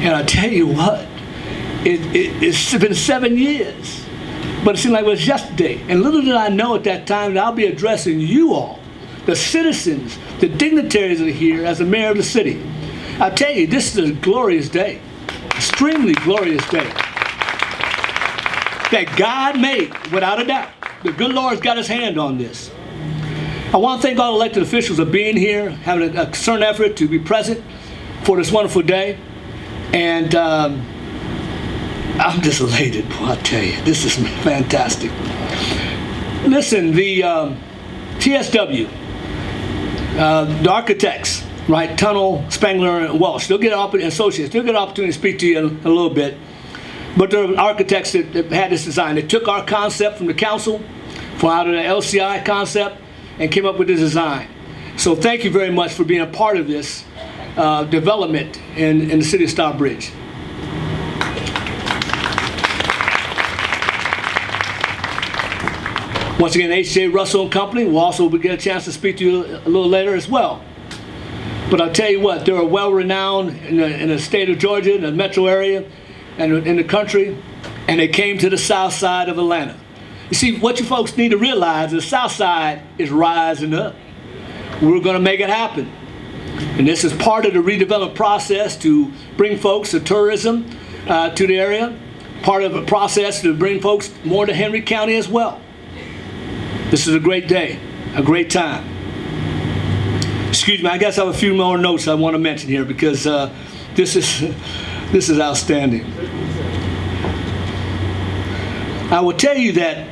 And I tell you what, it's been 7 years, but it seemed like it was yesterday. And little did I know at that time that I'll be addressing you all, the citizens, the dignitaries that are here as the mayor of the city. I tell you, this is a glorious day, extremely glorious day that God made, without a doubt. The good Lord's got his hand on this. I want to thank all elected officials for being here, having a concerned effort to be present for this wonderful day. And I'm just elated, boy, I tell you. This is fantastic. Listen, the TSW, the architects, right, Tunnel, Spangler, and Welsh, they'll get associates, they'll get an opportunity to speak to you in a little bit. But they're architects that had this design. They took our concept from the council, from out of the LCI concept, and came up with this design. So thank you very much for being a part of this development in the city of Stockbridge. Once again, H.J. Russell and Company will also get a chance to speak to you a little later as well. But I'll tell you what, they're well-renowned in the state of Georgia, in the metro area, and in the country, and they came to the south side of Atlanta. You see, what you folks need to realize is the south side is rising up. We're going to make it happen. And this is part of the redevelopment process to bring folks to tourism to the area, part of the process to bring folks more to Henry County as well. This is a great day, a great time. Excuse me, I guess I have a few more notes I want to mention here because this is outstanding. I will tell you that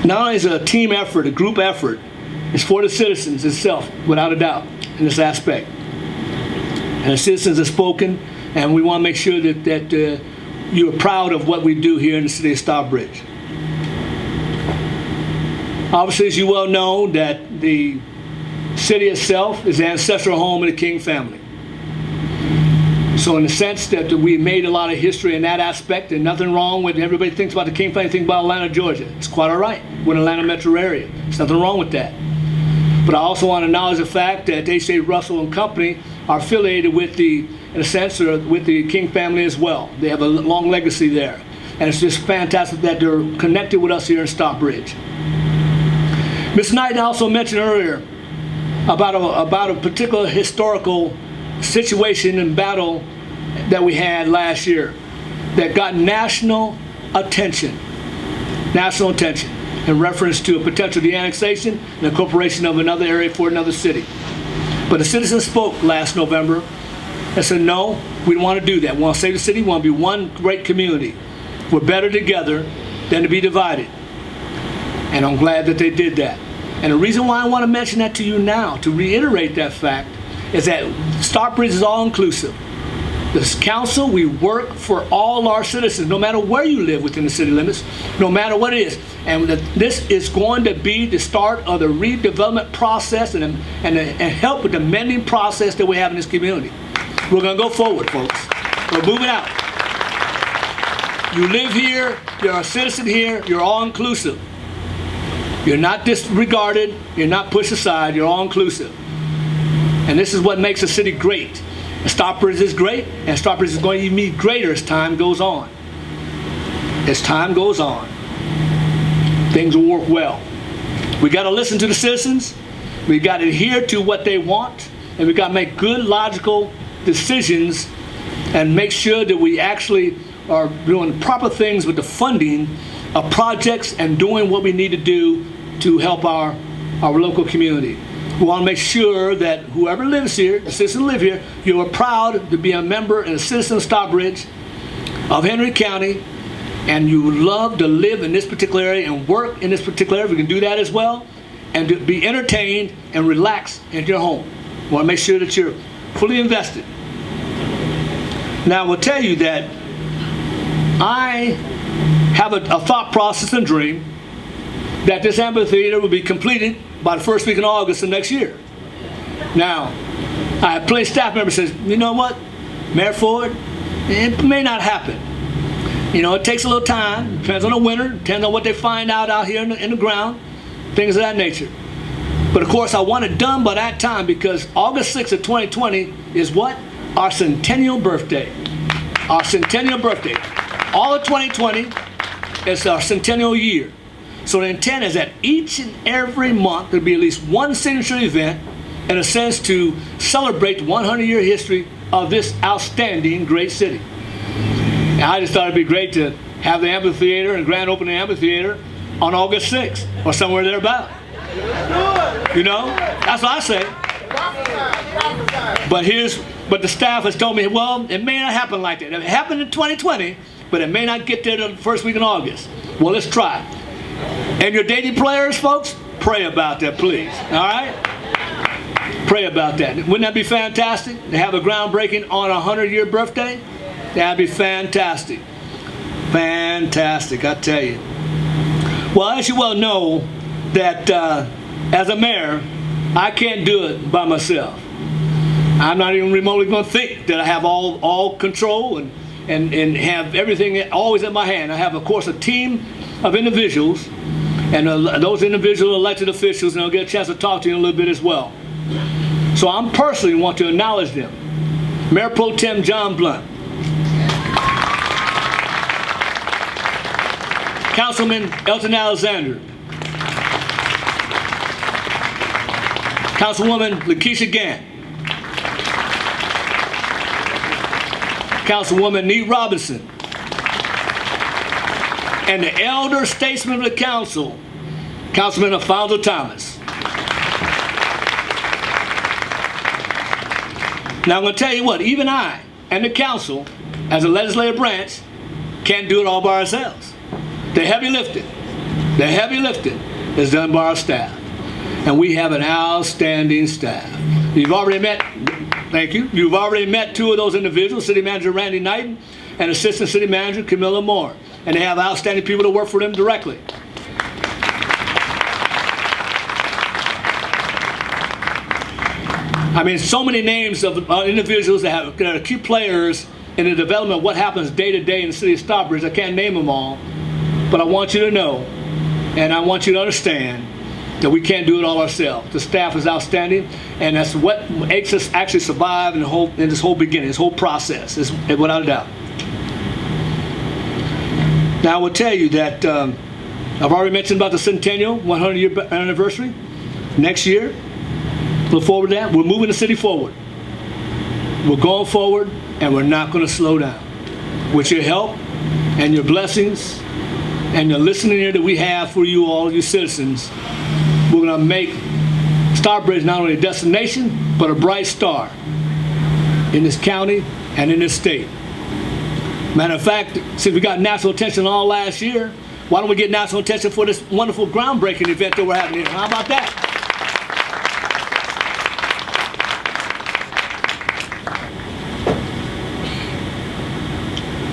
not only is it a team effort, a group effort, it's for the citizens itself, without a doubt, in this aspect. And the citizens have spoken, and we want to make sure that you are proud of what we do here in the city of Stockbridge. Obviously, as you well know, that the city itself is the ancestral home of the King family. So in the sense that we made a lot of history in that aspect, and nothing wrong with everybody thinks about the King family, think about Atlanta, Georgia. It's quite all right. We're in the Atlanta metro area. There's nothing wrong with that. But I also want to acknowledge the fact that H.J. Russell and Company are affiliated with the, in a sense, with the King family as well. They have a long legacy there. And it's just fantastic that they're connected with us here in Stockbridge. Ms. Knight also mentioned earlier about a particular historical situation and battle that we had last year that got national attention in reference to a potential de-annexation and the incorporation of another area for another city. But the citizens spoke last November and said, no, we don't want to do that. We want to save the city. We want to be one great community. We're better together than to be divided. And I'm glad that they did that. And the reason why I want to mention that to you now, to reiterate that fact, is that Stockbridge is all-inclusive. This council, we work for all our citizens, no matter where you live within the city limits, no matter what it is. And this is going to be the start of the redevelopment process and help with the mending process that we have in this community. We're going to go forward, folks. We're moving out. You live here, you're a citizen here, you're all-inclusive. You're not disregarded, you're not pushed aside, you're all-inclusive. And this is what makes a city great. And Stockbridge is great, and Stockbridge is going to even be greater as time goes on. As time goes on, things will work well. We got to listen to the citizens, we got to adhere to what they want, and we got to make good, logical decisions and make sure that we actually are doing proper things with the funding of projects and doing what we need to do to help our local community. We want to make sure that whoever lives here, the citizens who live here, you are proud to be a member and a citizen of Stockbridge, of Henry County, and you love to live in this particular area and work in this particular area. We can do that as well, and to be entertained and relaxed in your home. We want to make sure that you're fully invested. Now, I will tell you that I have a thought process and dream that this amphitheater will be completed by the first week in August of next year. Now, I have plenty of staff members says, you know what, Mayor Ford, it may not happen. You know, it takes a little time, depends on the winter, depends on what they find out here in the ground, things of that nature. But of course, I want it done by that time because August 6th of 2020 is what? our centennial birthday. Our centennial birthday. All of 2020 is our centennial year. So the intent is that each and every month there'll be at least one signature event in a sense to celebrate the 100-year history of this outstanding great city. And I just thought it'd be great to have the amphitheater and grand opening amphitheater on August 6th or somewhere thereabout. You know, that's what I say. But the staff has told me, well, it may not happen like that. It happened in 2020, but it may not get there the first week in August. Well, let's try. And your dating players, folks, pray about that, please. All right? Pray about that. Wouldn't that be fantastic to have a groundbreaking on a 100-year birthday? That'd be fantastic. Fantastic, I tell you. Well, as you well know, that as a mayor, I can't do it by myself. I'm not even remotely going to think that I have all control and have everything always in my hand. I have, of course, a team of individuals, and those individual elected officials, and I'll get a chance to talk to you in a little bit as well. So I personally want to acknowledge them. Mayor Pro Tem John Blunt, Councilman Elton Alexander, Councilwoman Lakeisha Gant, Councilwoman Neat Robinson, and the elder statesman of the council, Councilman Alfonso Thomas. Now I'm going to tell you what, even I and the council, as a legislative branch, can't do it all by ourselves. The heavy lifting is done by our staff. And we have an outstanding staff. You've already met, thank you, you've already met two of those individuals, City Manager Randy Knighton and Assistant City Manager Camilla Moore. And they have outstanding people that work for them directly. I mean, so many names of individuals that are key players in the development of what happens day to day in the city of Stockbridge. I can't name them all, but I want you to know, and I want you to understand, that we can't do it all ourselves. The staff is outstanding, and that's what makes us actually survive in this whole beginning, this whole process, without a doubt. Now I will tell you that I've already mentioned about the centennial 100-year anniversary. Next year, look forward to that. We're moving the city forward. We're going forward, and we're not going to slow down. With your help and your blessings and the listening ear that we have for you all, you citizens, we're going to make Stockbridge not only a destination, but a bright star in this county and in this state. Matter of fact, since we got national attention all last year, why don't we get national attention for this wonderful groundbreaking event that we're having here? How about that?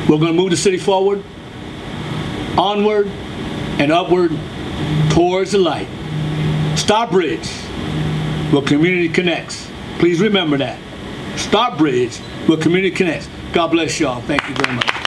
We're going to move the city forward, onward and upward towards the light. Stockbridge, where community connects. Please remember that. Stockbridge, where community connects. God bless y'all. Thank you very much.